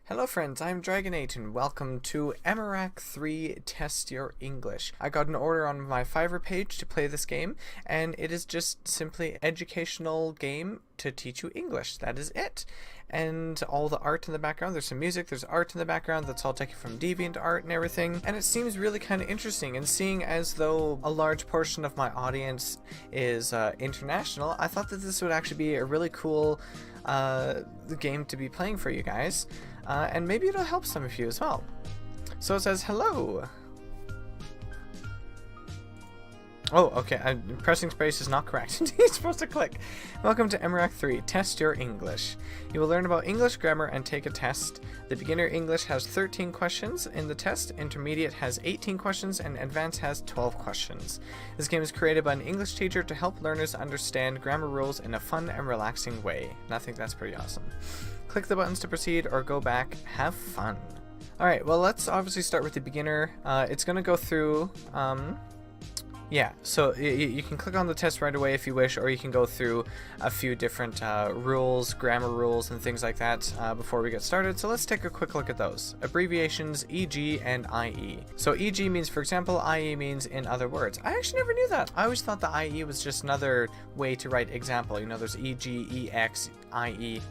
Hello friends, I'm Dragon8 and welcome to Amaranth 3 Test Your English. I got an order on my Fiverr page to play this game, and it is just simply educational game to teach you English. That is it. And all the art in the background, there's some music, there's art in the background that's all taken from DeviantArt and everything, and it seems really kind of interesting. And seeing as though a large portion of my audience is international, I thought that this would actually be a really cool game to be playing for you guys. And maybe it'll help some of you as well. So it says hello. Oh, okay. Pressing space is not correct. You're supposed to click. Welcome to Amaranth 3. Test your English. You will learn about English grammar and take a test. The beginner English has 13 questions in the test. Intermediate has 18 questions, and advanced has 12 questions. This game is created by an English teacher to help learners understand grammar rules in a fun and relaxing way. And I think that's pretty awesome. Click the buttons to proceed or go back. Have fun. Alright, well, let's obviously start with the beginner. It's going to go through, yeah, so you can click on the test right away if you wish, or you can go through a few different rules, grammar rules, and things like that before we get started. So let's take a quick look at those. Abbreviations, e.g. and i.e. So e.g. means for example, i.e. means in other words. I actually never knew that. I always thought the i.e. was just another way to write example. You know, there's e.g., ex, i.e.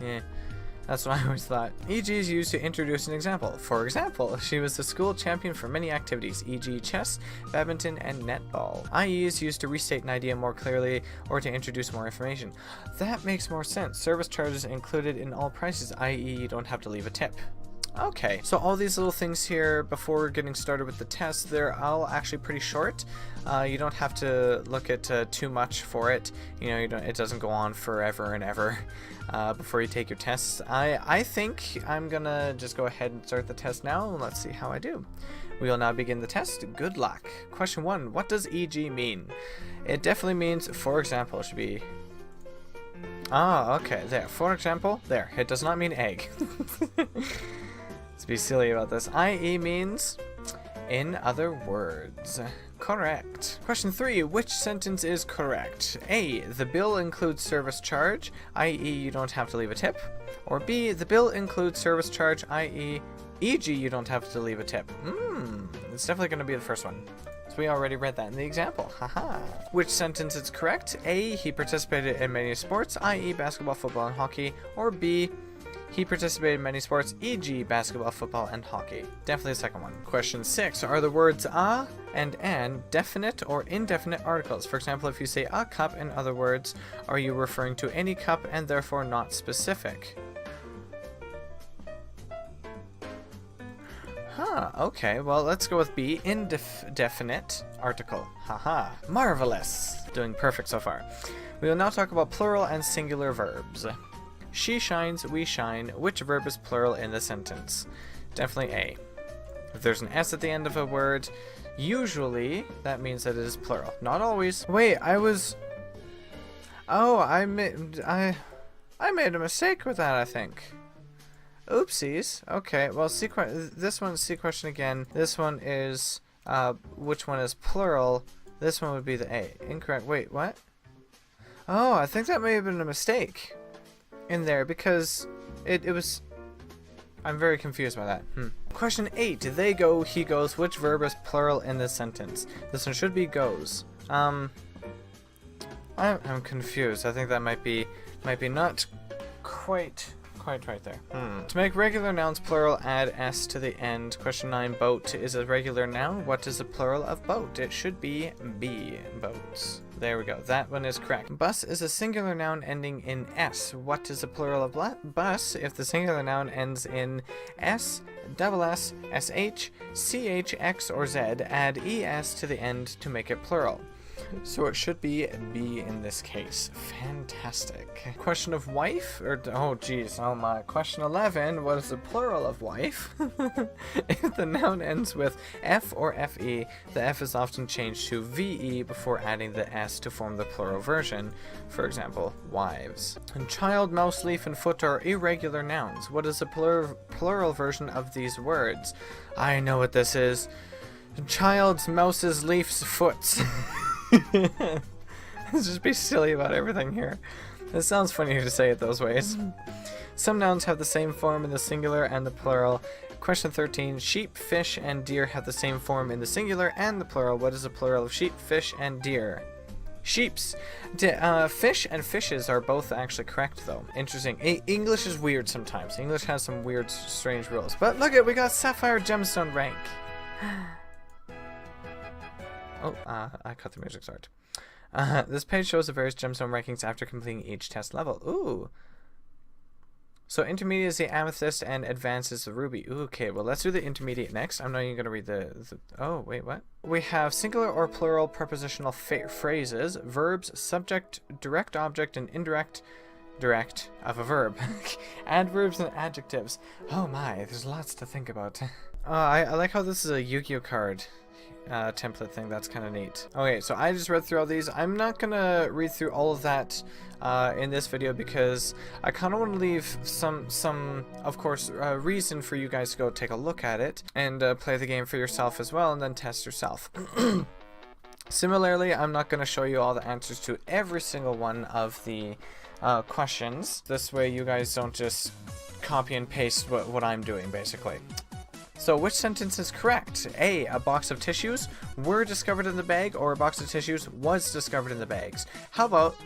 That's what I always thought. E.g. is used to introduce an example. For example, she was the school champion for many activities, e.g. chess, badminton, and netball. I.e. is used to restate an idea more clearly or to introduce more information. That makes more sense. Service charges included in all prices, i.e. you don't have to leave a tip. Okay, so all these little things here before getting started with the test, they're all actually pretty short. You don't have to look at too much for it. You know, it doesn't go on forever and ever before you take your tests. I think I'm gonna just go ahead and start the test now, and let's see how I do. We will now begin the test. Good luck. Question 1. What does e.g. mean? It definitely means, for example. It should be... Ah, okay, there. For example, there. It does not mean egg. Let's be silly about this. I.e. means in other words. Correct. Question 3. Which sentence is correct? A. The bill includes service charge, i.e. you don't have to leave a tip. Or B. The bill includes service charge, i.e. e.g. you don't have to leave a tip. It's definitely going to be the first one. So we already read that in the example. Haha. Which sentence is correct? A. He participated in many sports, i.e. basketball, football, and hockey. Or B. He participated in many sports, e.g. basketball, football, and hockey. Definitely the second one. Question 6. Are the words a and an definite or indefinite articles? For example, if you say a cup, in other words, are you referring to any cup and therefore not specific? Huh, okay, well, let's go with B, indefinite article. Haha, marvelous. Doing perfect so far. We will now talk about plural and singular verbs. She shines, we shine. Which verb is plural in the sentence? Definitely A. If there's an S at the end of a word, usually that means that it is plural. Not always. Wait, Oh, I made a mistake with that, I think. Oopsies. Okay, well, this one's C question again. This one is, which one is plural? This one would be the A. Incorrect. Wait, what? Oh, I think that may have been a mistake in there because it was... I'm very confused by that. Question 8. They go, he goes. Which verb is plural in this sentence? This one should be goes. I'm confused. I think that might be not quite right there. To make regular nouns plural, add s to the end. Question 9. Boat is a regular noun. What is the plural of boat? It should be B, boats. There we go. That one is correct. Bus is a singular noun ending in s. What is the plural of bus if the singular noun ends in s, double s, sh, ch, x, or z? Add es to the end to make it plural. So it should be B in this case. Fantastic. Question of wife? Oh geez, oh my. Question 11, what is the plural of wife? If the noun ends with F or FE, the F is often changed to VE before adding the S to form the plural version. For example, wives. And child, mouse, leaf, and foot are irregular nouns. What is the plural version of these words? I know what this is. Child's, mouse's, leaf's, foots. Let's just be silly about everything here. It sounds funny to say it those ways. Some nouns have the same form in the singular and the plural. Question 13. Sheep, fish, and deer have the same form in the singular and the plural. What is the plural of sheep, fish, and deer? Sheeps. Fish and fishes are both actually correct, though. Interesting. English is weird sometimes. English has some weird, strange rules. But look at, we got Sapphire Gemstone rank. Oh, I cut the music, sorry. This page shows the various gemstone rankings after completing each test level. Ooh. So intermediate is the amethyst and advanced is the ruby. Ooh, okay, well let's do the intermediate next. I'm not even going to read the... Oh, wait, what? We have singular or plural prepositional phrases, verbs, subject, direct object, and indirect direct of a verb. Adverbs and adjectives. Oh my, there's lots to think about. I like how this is a Yu-Gi-Oh card template thing. That's kind of neat. Okay, so I just read through all these. I'm not gonna read through all of that in this video because I kind of want to leave some of course reason for you guys to go take a look at it and play the game for yourself as well and then test yourself. Similarly, I'm not going to show you all the answers to every single one of the questions. This way you guys don't just copy and paste what I'm doing basically. So which sentence is correct? A box of tissues were discovered in the bag, or a box of tissues was discovered in the bags. How about,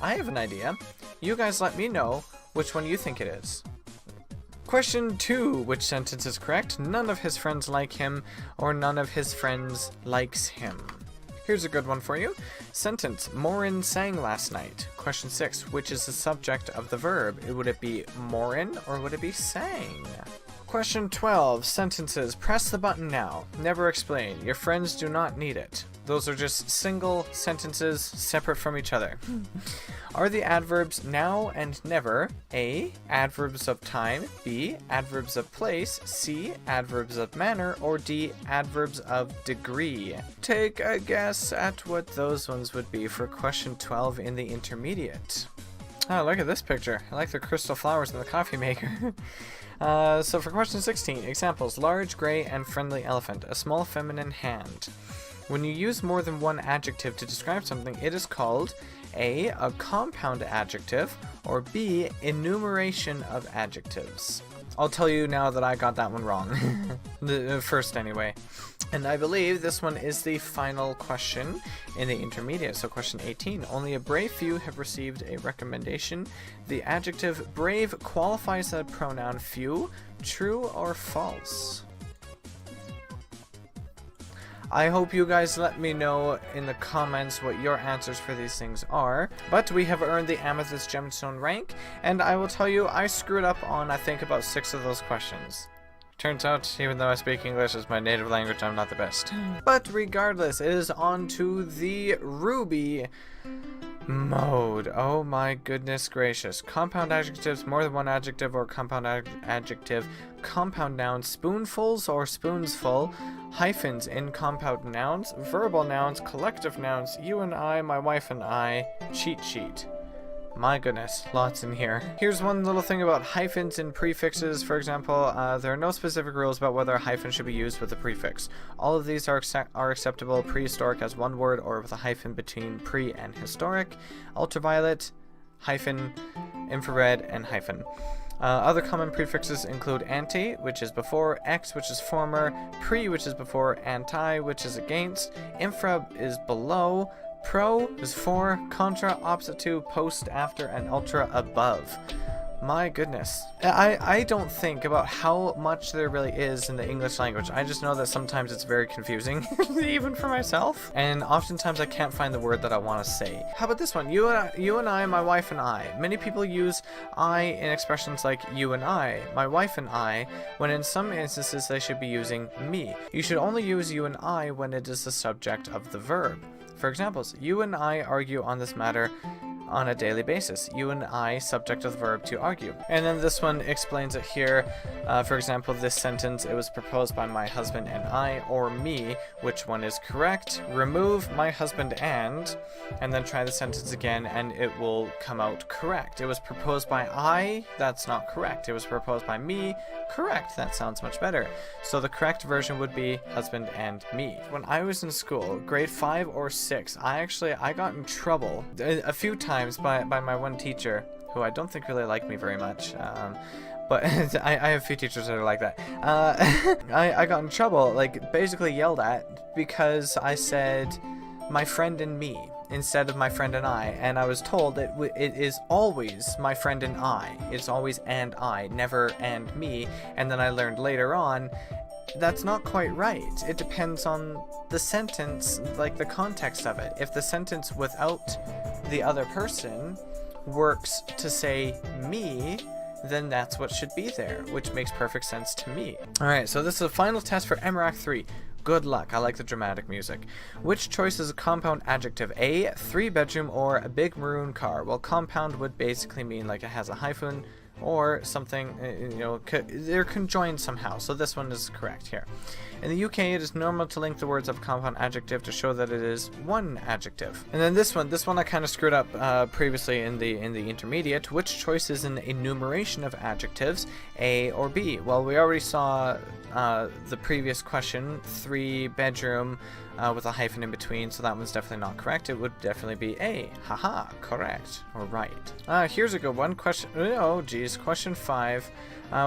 I have an idea. You guys let me know which one you think it is. Question 2. Which sentence is correct? None of his friends like him, or none of his friends likes him. Here's a good one for you. Sentence, Morin sang last night. Question 6. Which is the subject of the verb? Would it be Morin, or would it be sang? Question 12. Sentences. Press the button now. Never explain. Your friends do not need it. Those are just single sentences separate from each other. Are the adverbs now and never A. Adverbs of time, B. Adverbs of place, C. Adverbs of manner, or D. Adverbs of degree? Take a guess at what those ones would be for question 12 in the intermediate. Oh, look at this picture. I like the crystal flowers in the coffee maker. So for question 16, examples, large, gray, and friendly elephant, a small feminine hand. When you use more than one adjective to describe something, it is called A, a compound adjective, or B, enumeration of adjectives. I'll tell you now that I got that one wrong. The first anyway. And I believe this one is the final question in the intermediate. So question 18. Only a brave few have received a recommendation. The adjective brave qualifies the pronoun few. True or false? I hope you guys let me know in the comments what your answers for these things are. But we have earned the Amethyst Gemstone rank, and I will tell you I screwed up on I think about 6 of those questions. Turns out, even though I speak English as my native language, I'm not the best. But regardless, it is on to the Ruby mode. Oh my goodness gracious. Compound adjectives, more than one adjective or compound adjective. Compound nouns, spoonfuls or spoonsful. Hyphens in compound nouns. Verbal nouns, collective nouns. You and I, my wife and I. Cheat sheet. My goodness, lots in here. Here's one little thing about hyphens and prefixes. For example, there are no specific rules about whether a hyphen should be used with a prefix. All of these are acceptable. Prehistoric as one word or with a hyphen between pre and historic. Ultraviolet, hyphen, infrared, and hyphen. Other common prefixes include anti, which is before, ex, which is former, pre, which is before, anti, which is against, infra is below, pro is for, contra, opposite to, post, after, and ultra, above. My goodness. I don't think about how much there really is in the English language. I just know that sometimes it's very confusing, even for myself. And oftentimes I can't find the word that I want to say. How about this one? You and I, my wife and I. Many people use I in expressions like you and I, my wife and I, when in some instances they should be using me. You should only use you and I when it is the subject of the verb. For examples, you and I argue on this matter on a daily basis. You and I, subject of the verb to argue. And then this one explains it here. For example, this sentence, it was proposed by my husband and I, or me. Which one is correct? Remove my husband and then try the sentence again, and it will come out correct. It was proposed by I, that's not correct. It was proposed by me, correct. That sounds much better. So the correct version would be husband and me. When I was in school, grade 5 or 6, I got in trouble a few times by my one teacher who I don't think really like me very much. But I have a few teachers that are like that. I got in trouble, like basically yelled at, because I said my friend and me instead of my friend and and I was told that it is always my friend and I. It's always and I, never and me. And then I learned later on that's not quite right. It depends on the sentence, like the context of it. If the sentence without the other person works to say me, then that's what should be there, which makes perfect sense to me. Alright, so this is the final test for MRAC 3. Good luck. I like the dramatic music. Which choice is a compound adjective? A, 3-bedroom, or a big maroon car? Well, compound would basically mean like it has a hyphen or something, you know, they're conjoined somehow. So this one is correct here. In the UK, it is normal to link the words of a compound adjective to show that it is one adjective. And then this one I kind of screwed up previously in the intermediate. Which choice is an enumeration of adjectives, A or B? Well, we already saw the previous question, 3-bedroom with a hyphen in between, so that one's definitely not correct. It would definitely be A. Haha, correct, or right. Here's a good one. Question 5.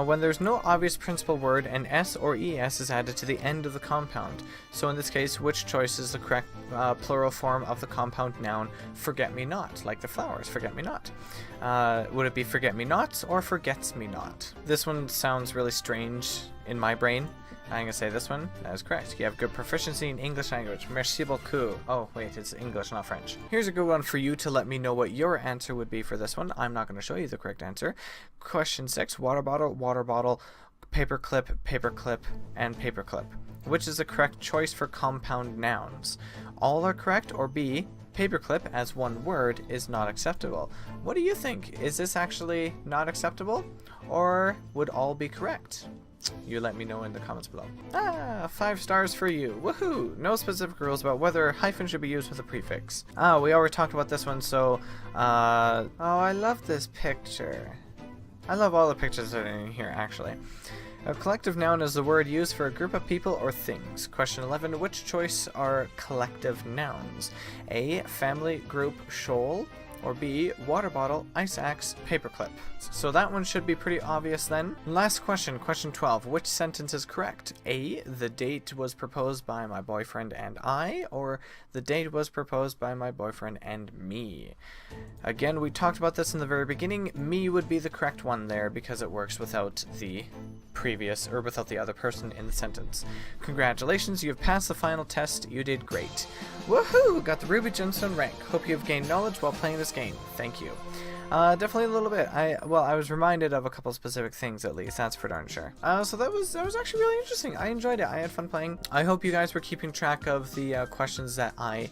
When there's no obvious principal word, an S or ES is added to the end of the compound. So in this case, which choice is the correct plural form of the compound noun forget-me-not, like the flowers, forget-me-not? Would it be forget-me-nots or forgets-me-not? This one sounds really strange in my brain. I'm going to say this one. That is correct. You have good proficiency in English language. Merci beaucoup. Oh, wait, it's English, not French. Here's a good one for you to let me know what your answer would be for this one. I'm not going to show you the correct answer. Question 6, water bottle, paperclip, paperclip, and paperclip. Which is the correct choice for compound nouns? All are correct, or B, paperclip as one word is not acceptable. What do you think? Is this actually not acceptable? Or would all be correct? You let me know in the comments below. 5 stars for you. Woohoo! No specific rules about whether hyphen should be used with a prefix. We already talked about this one, so oh, I love this picture. I love all the pictures that are in here, actually. A collective noun is the word used for a group of people or things. Question 11. Which choice are collective nouns? A, family, group, shoal, or B, water bottle, ice axe, paperclip. So that one should be pretty obvious then. Last question, question 12. Which sentence is correct? A, the date was proposed by my boyfriend and I, or the date was proposed by my boyfriend and me. Again, we talked about this in the very beginning. Me would be the correct one there because it works without the previous, or without the other person in the sentence. Congratulations, you've passed the final test. You did great. Woohoo! Got the Ruby Gemstone rank. Hope you have gained knowledge while playing this game. Thank you. Definitely a little bit. I was reminded of a couple specific things at least. That's for darn sure. So that was actually really interesting. I enjoyed it. I had fun playing. I hope you guys were keeping track of the questions that I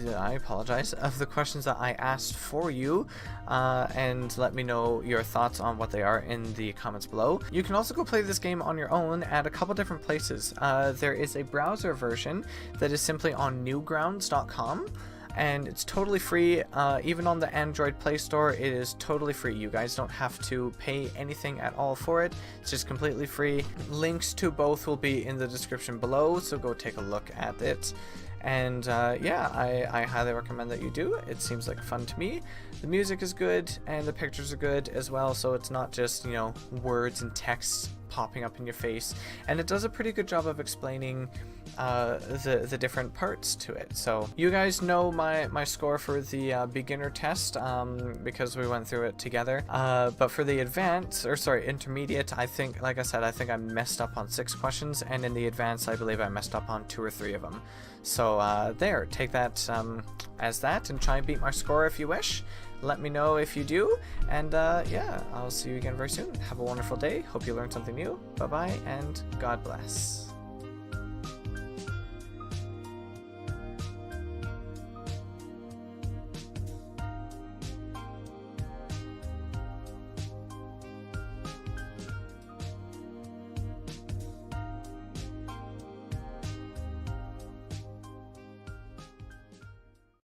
apologize, of the questions that I asked for you, and let me know your thoughts on what they are in the comments below. You can also go play this game on your own at a couple different places. There is a browser version that is simply on newgrounds.com. And it's totally free. Even on the Android Play Store, it is totally free. You guys don't have to pay anything at all for it. It's just completely free. Links to both will be in the description below, so go take a look at it. And yeah, I highly recommend that you do. It seems like fun to me. The music is good, and the pictures are good as well, so it's not just, you know, words and text popping up in your face. And it does a pretty good job of explaining the different parts to it. So you guys know my score for the beginner test because we went through it together. But for the advanced, or sorry, intermediate, I think, like I said, I think I messed up on 6 questions, and in the advanced, I believe I messed up on 2 or 3 of them. So there, take that as that, and try and beat my score if you wish. Let me know if you do, and yeah, I'll see you again very soon. Have a wonderful day. Hope you learned something new. Bye-bye, and God bless.